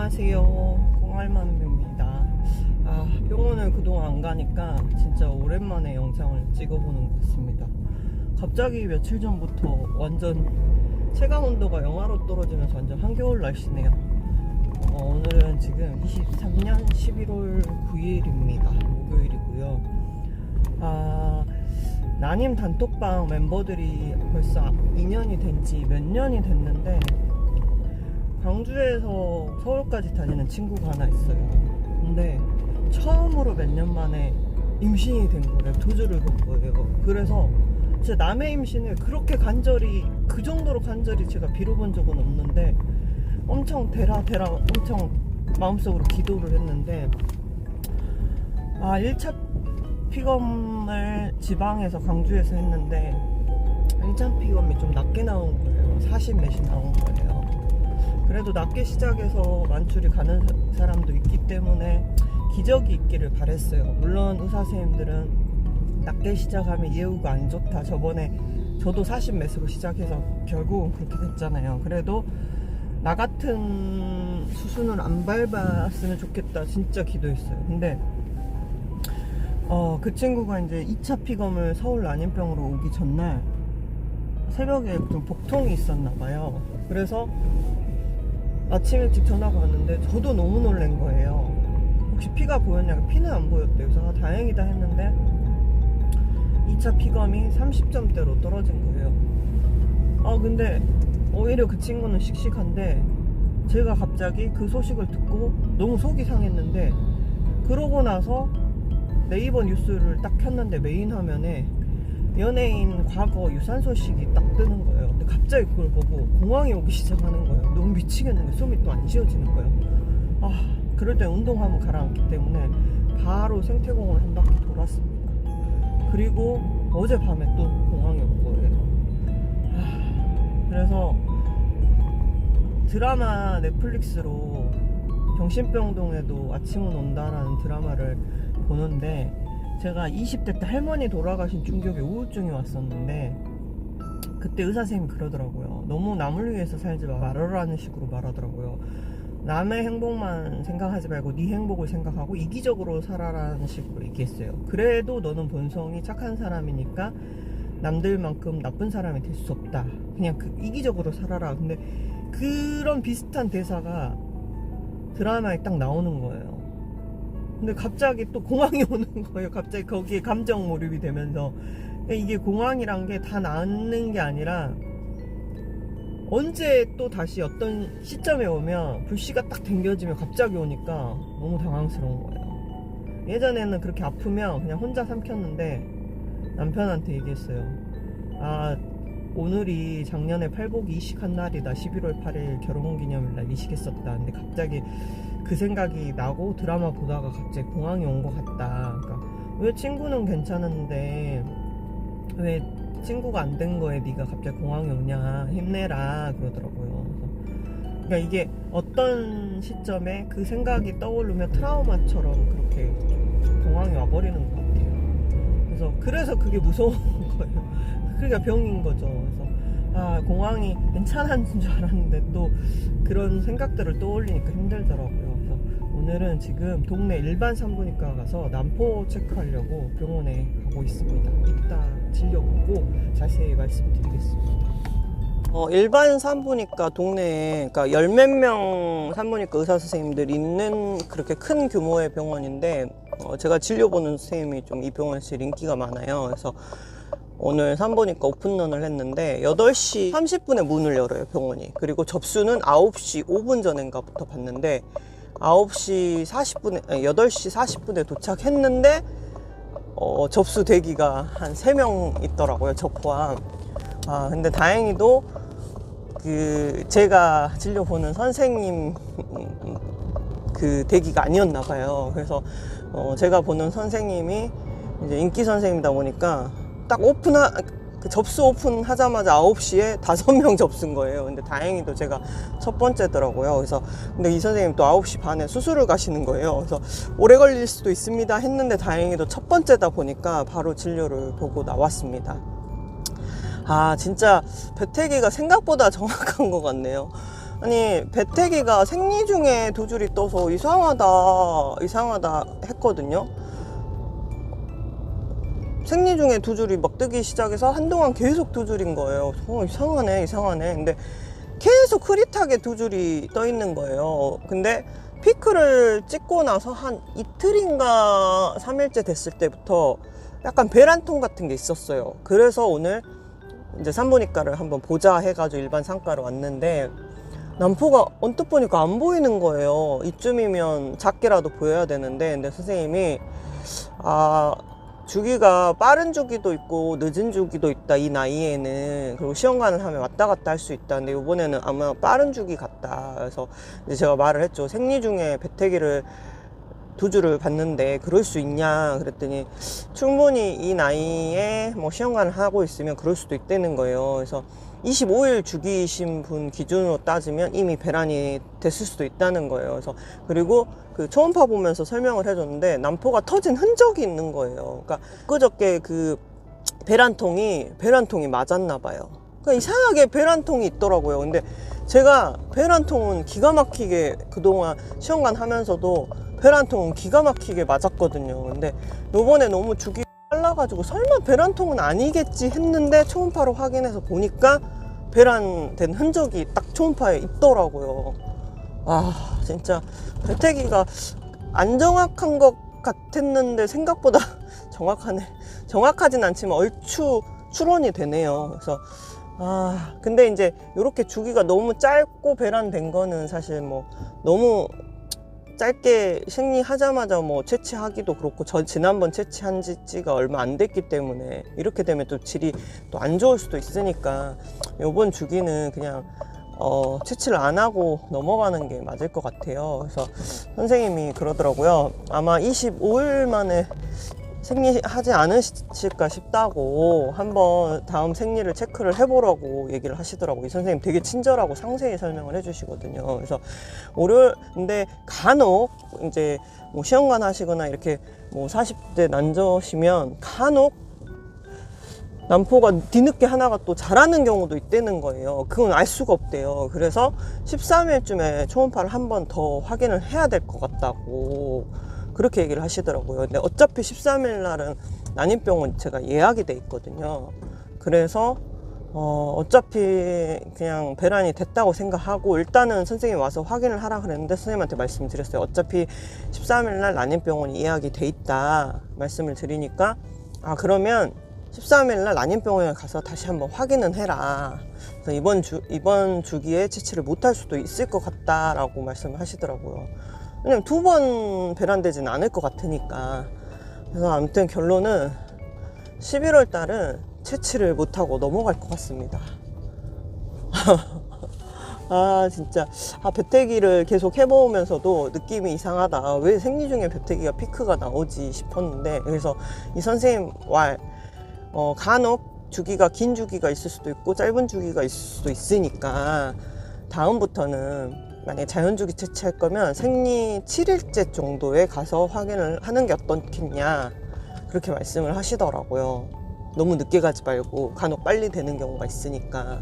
안녕하세요, 콩알맘입니다. 병원을 그동안 안 가니까 진짜 오랜만에 영상을 찍어보는 것 같습니다. 갑자기 며칠 전부터 완전 체감온도가 영하로 떨어지면서 완전 한겨울 날씨네요. 오늘은 지금 23년 11월 9일입니다 목요일이고요. 난임 단톡방 멤버들이 벌써 2년이 된지 몇 년이 됐는데, 광주에서 서울까지 다니는 친구가 하나 있어요. 근데 처음으로 몇 년 만에 임신이 된 거예요. 도주를 본 거예요. 그래서 제 남의 임신을 그렇게 간절히, 그 정도로 간절히 제가 빌어본 적은 없는데 엄청 되라 엄청 마음속으로 기도를 했는데, 1차 픽업을 지방에서 광주에서 했는데 1차 픽업이 좀 낮게 나온 거예요. 40 몇이 나온 거예요. 그래도 낮게 시작해서 만출이 가는 사람도 있기 때문에 기적이 있기를 바랬어요. 물론 의사 선생님들은 낮게 시작하면 예후가 안 좋다, 저번에 저도 40 몇으로 시작해서 결국은 그렇게 됐잖아요. 그래도 나 같은 수순을 안 밟았으면 좋겠다 진짜 기도했어요. 근데 그 친구가 이제 2차 픽업을 서울 난임병으로 오기 전날 새벽에 좀 복통이 있었나 봐요. 그래서 아침 일찍 전화가 왔는데 저도 너무 놀란 거예요. 혹시 피가 보였냐고. 피는 안 보였대요. 그래서 다행이다 했는데 2차 픽업이 30점대로 떨어진 거예요. 근데 오히려 그 친구는 씩씩한데, 제가 갑자기 그 소식을 듣고 너무 속이 상했는데, 그러고 나서 네이버 뉴스를 딱 켰는데 메인 화면에 연예인 과거 유산 소식이 딱 뜨는 거예요. 근데 갑자기 그걸 보고 공황이 오기 시작하는 거예요. 너무 미치겠는 거예요. 숨이 또 안 쉬어지는 거예요. 그럴 때 운동하면 가라앉기 때문에 바로 생태공원 한 바퀴 돌았습니다. 그리고 어젯밤에 또 공황이 온 거예요. 그래서 드라마 넷플릭스로 정신병동에도 아침은 온다라는 드라마를 보는데, 제가 20대 때 할머니 돌아가신 충격에 우울증이 왔었는데, 그때 의사 선생님이 그러더라고요. 너무 남을 위해서 살지 말아라는 식으로 말하더라고요. 남의 행복만 생각하지 말고 네 행복을 생각하고 이기적으로 살아라는 식으로 얘기했어요. 그래도 너는 본성이 착한 사람이니까 남들만큼 나쁜 사람이 될 수 없다. 그냥 이기적으로 살아라. 근데 그런 비슷한 대사가 드라마에 딱 나오는 거예요. 근데 갑자기 또 공황이 오는 거예요. 갑자기 거기에 감정 몰입이 되면서. 이게 공황이란 게 다 낫는 게 아니라 언제 또 다시 어떤 시점에 오면 불씨가 딱 당겨지면 갑자기 오니까 너무 당황스러운 거예요. 예전에는 그렇게 아프면 그냥 혼자 삼켰는데 남편한테 얘기했어요. 오늘이 작년에 팔복이 이식한 날이다. 11월 8일 결혼기념일날 이식했었다. 근데 갑자기 그 생각이 나고 드라마 보다가 갑자기 공황이 온 것 같다. 그러니까 왜 친구는 괜찮은데 왜 친구가 안 된 거에 네가 갑자기 공황이 오냐, 힘내라 그러더라고요. 그러니까 이게 어떤 시점에 그 생각이 떠오르면 트라우마처럼 그렇게 공황이 와버리는 것 같아요. 그래서 그게 무서운 거예요. 그러니까 병인 거죠. 그래서 공황이 괜찮은 줄 알았는데 또 그런 생각들을 떠올리니까 힘들더라고요. 그래서 오늘은 지금 동네 일반 산부인과 가서 난포 체크하려고 병원에 가고 있습니다. 이따 진료보고 자세히 말씀드리겠습니다. 일반 산부인과 동네에, 그러니까 10몇 명 산부인과 의사 선생님들이 있는 그렇게 큰 규모의 병원인데, 제가 진료보는 선생님이 좀 이 병원에서 제일 인기가 많아요. 그래서 오늘 산부인과 오픈런을 했는데 8시 30분에 문을 열어요, 병원이. 그리고 접수는 9시 5분 전인가부터 봤는데 8시 40분에 도착했는데 접수 대기가 한 3명 있더라고요, 저 포함. 근데 다행히도 제가 진료 보는 선생님 그 대기가 아니었나 봐요. 그래서 제가 보는 선생님이 이제 인기 선생님이다 보니까 딱 접수 오픈하자마자 9시에 5명 접수인 거예요. 근데 다행히도 제가 첫 번째더라고요. 그래서 근데 이 선생님 또 9시 반에 수술을 가시는 거예요. 그래서 오래 걸릴 수도 있습니다 했는데 다행히도 첫 번째다 보니까 바로 진료를 보고 나왔습니다. 진짜 배태기가 생각보다 정확한 것 같네요. 아니 배태기가 생리 중에 두 줄이 떠서 이상하다 했거든요. 생리 중에 두 줄이 막 뜨기 시작해서 한동안 계속 두 줄인 거예요. 이상하네. 근데 계속 흐릿하게 두 줄이 떠 있는 거예요. 근데 피크를 찍고 나서 한 이틀인가 3일째 됐을 때부터 약간 배란통 같은 게 있었어요. 그래서 오늘 이제 산부인과를 한번 보자 해가지고 일반 상과로 왔는데 난포가 언뜻 보니까 안 보이는 거예요. 이쯤이면 작게라도 보여야 되는데, 근데 선생님이 주기가 빠른 주기도 있고 늦은 주기도 있다, 이 나이에는. 그리고 시험관을 하면 왔다 갔다 할 수 있다. 근데 이번에는 아마 빠른 주기 같다. 그래서 이제 제가 말을 했죠. 생리 중에 배태기를 두 줄을 봤는데 그럴 수 있냐 그랬더니 충분히 이 나이에 뭐 시험관을 하고 있으면 그럴 수도 있다는 거예요. 그래서 25일 주기이신 분 기준으로 따지면 이미 배란이 됐을 수도 있다는 거예요. 그래서 그리고 그 초음파 보면서 설명을 해줬는데 난포가 터진 흔적이 있는 거예요. 그러니까 그저께 그 배란통이 맞았나 봐요. 그러니까 이상하게 배란통이 있더라고요. 근데 제가 배란통은 기가 막히게 그동안 시험관 하면서도 배란통은 기가 막히게 맞았거든요. 근데 요번에 너무 주기 빨라가지고 설마 배란통은 아니겠지 했는데 초음파로 확인해서 보니까 배란된 흔적이 딱 초음파에 있더라고요. 진짜 배태기가 안 정확한 것 같았는데 생각보다 정확하진 않지만 얼추 추론이 되네요. 그래서 근데 이제 이렇게 주기가 너무 짧고 배란된 거는 사실 뭐 너무 짧게 생리하자마자 뭐 채취하기도 그렇고 지난번 채취한 지가 얼마 안 됐기 때문에 이렇게 되면 또 질이 또 안 좋을 수도 있으니까 요번 주기는 그냥 채취를 안 하고 넘어가는 게 맞을 것 같아요. 그래서 선생님이 그러더라고요. 아마 25일 만에 생리하지 않으실까 싶다고 한번 다음 생리를 체크를 해보라고 얘기를 하시더라고요. 이 선생님 되게 친절하고 상세히 설명을 해주시거든요. 그래서 근데 간혹 이제 뭐 시험관 하시거나 이렇게 뭐 40대 난저시면 간혹 난포가 뒤늦게 하나가 또 자라는 경우도 있다는 거예요. 그건 알 수가 없대요. 그래서 13일쯤에 초음파를 한 번 더 확인을 해야 될 것 같다고 그렇게 얘기를 하시더라고요. 근데 어차피 13일 날은 난임병원 제가 예약이 돼 있거든요. 그래서 어차피 그냥 배란이 됐다고 생각하고 일단은 선생님이 와서 확인을 하라 그랬는데 선생님한테 말씀드렸어요. 어차피 13일 날 난임병원이 예약이 돼 있다 말씀을 드리니까 그러면 13일 날 난임병원에 가서 다시 한번 확인은 해라. 그래서 이번 주기에 채취를 못할 수도 있을 것 같다라고 말씀을 하시더라고요. 왜냐면 2번 배란되진 않을 것 같으니까. 그래서 아무튼 결론은 11월 달은 채취를 못하고 넘어갈 것 같습니다. 진짜 배태기를 계속 해보면서도 느낌이 이상하다. 왜 생리 중에 배태기가 피크가 나오지 싶었는데, 그래서 이 선생님 간혹 주기가 긴 주기가 있을 수도 있고 짧은 주기가 있을 수도 있으니까 다음부터는 만약에 자연주기 채취할 거면 생리 7일째 정도에 가서 확인을 하는 게 어떻겠냐 그렇게 말씀을 하시더라고요. 너무 늦게 가지 말고 간혹 빨리 되는 경우가 있으니까.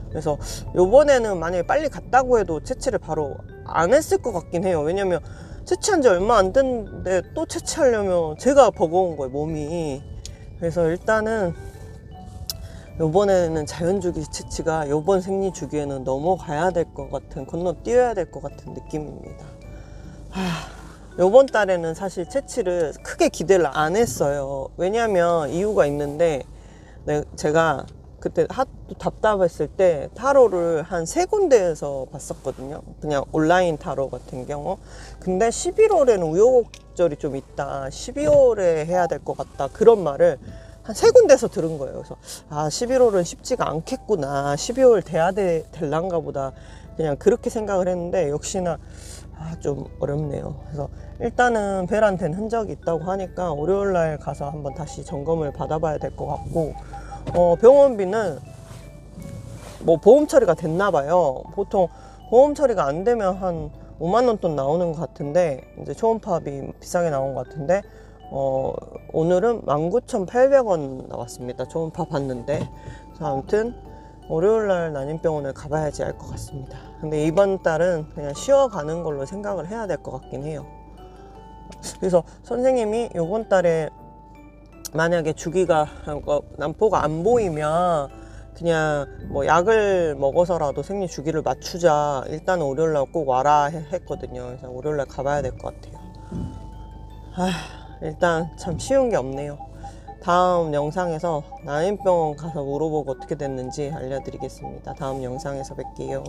그래서 요번에는 만약에 빨리 갔다고 해도 채취를 바로 안 했을 것 같긴 해요. 왜냐면 채취한 지 얼마 안 됐는데 또 채취하려면 제가 버거운 거예요, 몸이. 그래서 일단은 요번에는 자연주기 채취가 요번 생리 주기에는 넘어가야 될 것 같은, 건너뛰어야 될 것 같은 느낌입니다. 요번 달에는 사실 채취를 크게 기대를 안 했어요. 왜냐면 이유가 있는데 제가 그때 하도 답답했을 때 타로를 한 3군데에서 봤었거든요. 그냥 온라인 타로 같은 경우. 근데 11월에는 우여곡절이 좀 있다, 12월에 해야 될 것 같다, 그런 말을 한 3군데에서 들은 거예요. 그래서 11월은 쉽지가 않겠구나, 12월 돼야 될란가 보다, 그냥 그렇게 생각을 했는데 역시나 좀 어렵네요. 그래서 일단은 배란된 흔적이 있다고 하니까 월요일날 가서 한번 다시 점검을 받아봐야 될 것 같고, 병원비는 뭐 보험 처리가 됐나 봐요. 보통 보험 처리가 안 되면 한 5만 원 돈 나오는 것 같은데, 이제 초음파비 비싸게 나온 것 같은데, 오늘은 19,800원 나왔습니다. 초음파 봤는데. 그래서 아무튼 월요일날 난임병원을 가봐야지 알 것 같습니다. 근데 이번 달은 그냥 쉬어가는 걸로 생각을 해야 될 것 같긴 해요. 그래서 선생님이 이번 달에 만약에 주기가 난포가 안 보이면 그냥 뭐 약을 먹어서라도 생리 주기를 맞추자, 일단 월요일날 꼭 와라 했거든요. 그래서 월요일날 가봐야 될 것 같아요. 일단 참 쉬운 게 없네요. 다음 영상에서 난임병원 가서 물어보고 어떻게 됐는지 알려드리겠습니다. 다음 영상에서 뵐게요.